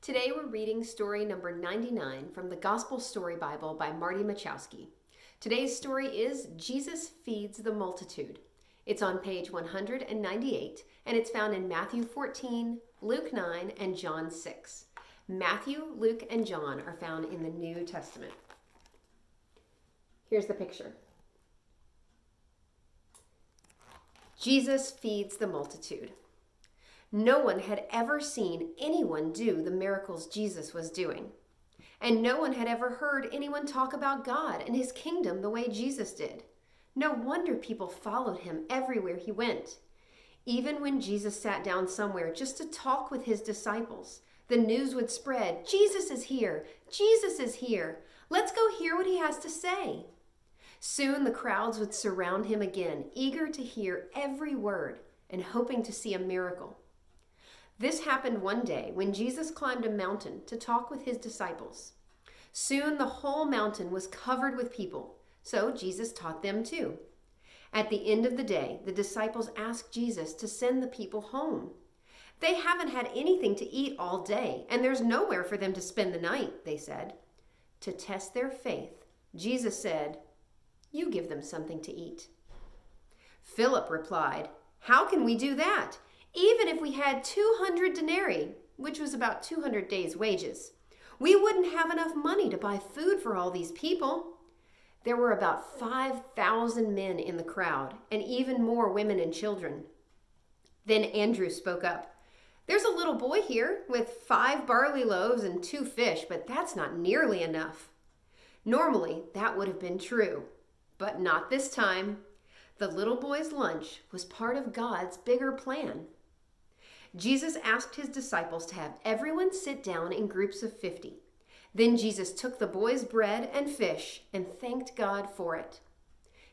Today we're reading story number 99 from the Gospel Story Bible by Marty Machowski. Today's story is Jesus Feeds the Multitude. It's on page 198 and it's found in Matthew 14, Luke 9, and John 6. Matthew, Luke, and John are found in the New Testament. Here's the picture. Jesus feeds the multitude. No one had ever seen anyone do the miracles Jesus was doing. And no one had ever heard anyone talk about God and his kingdom the way Jesus did. No wonder people followed him everywhere he went. Even when Jesus sat down somewhere just to talk with his disciples, the news would spread, "Jesus is here! Jesus is here! Let's go hear what he has to say." Soon the crowds would surround him again, eager to hear every word and hoping to see a miracle. This happened one day when Jesus climbed a mountain to talk with his disciples. Soon the whole mountain was covered with people, so Jesus taught them too. At the end of the day, the disciples asked Jesus to send the people home. They haven't had anything to eat all day, and there's nowhere for them to spend the night, they said. To test their faith, Jesus said, "You give them something to eat." Philip replied, "How can we do that? Even if we had 200 denarii, which was about 200 days' wages, we wouldn't have enough money to buy food for all these people." There were about 5,000 men in the crowd, and even more women and children. Then Andrew spoke up. "There's a little boy here with 5 barley loaves and 2 fish, but that's not nearly enough." Normally, that would have been true, but not this time. The little boy's lunch was part of God's bigger plan. Jesus asked his disciples to have everyone sit down in groups of 50. Then Jesus took the boy's bread and fish and thanked God for it.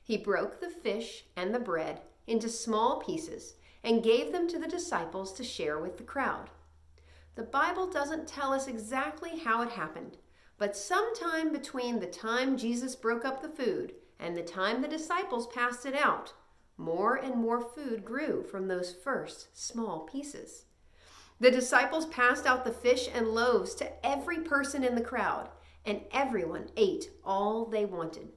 He broke the fish and the bread into small pieces and gave them to the disciples to share with the crowd. The Bible doesn't tell us exactly how it happened, but sometime between the time Jesus broke up the food and the time the disciples passed it out, more and more food grew from those first small pieces. The disciples passed out the fish and loaves to every person in the crowd, and everyone ate all they wanted.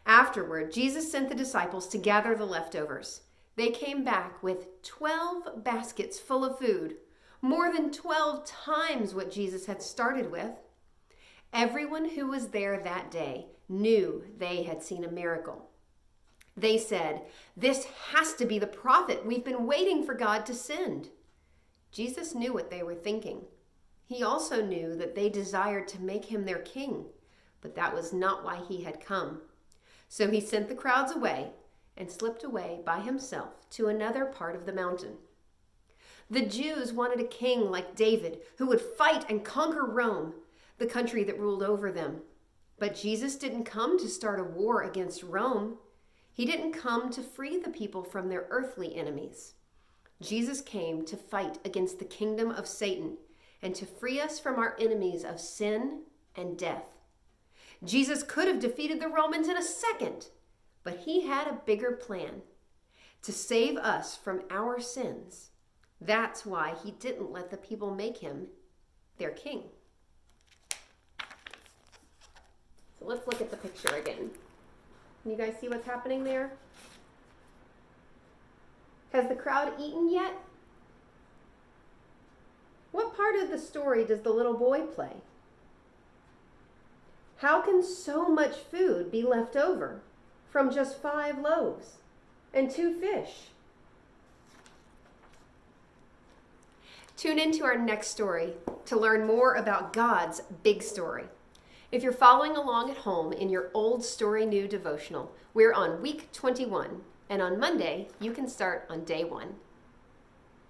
Afterward, Jesus sent the disciples to gather the leftovers. They came back with 12 baskets full of food, more than 12 times what Jesus had started with. Everyone who was there that day knew they had seen a miracle. They said, "This has to be the prophet we've been waiting for God to send." Jesus knew what they were thinking. He also knew that they desired to make him their king, but that was not why he had come. So he sent the crowds away and slipped away by himself to another part of the mountain. The Jews wanted a king like David who would fight and conquer Rome, the country that ruled over them. But Jesus didn't come to start a war against Rome. He didn't come to free the people from their earthly enemies. Jesus came to fight against the kingdom of Satan and to free us from our enemies of sin and death. Jesus could have defeated the Romans in a second, but he had a bigger plan: to save us from our sins. That's why he didn't let the people make him their king. So let's look at the picture again. Can you guys see what's happening there? Has the crowd eaten yet? What part of the story does the little boy play? How can so much food be left over from just 5 loaves and 2 fish? Tune into our next story to learn more about God's big story. If you're following along at home in your Old Story New devotional, we're on week 21, and on Monday, you can start on day 1.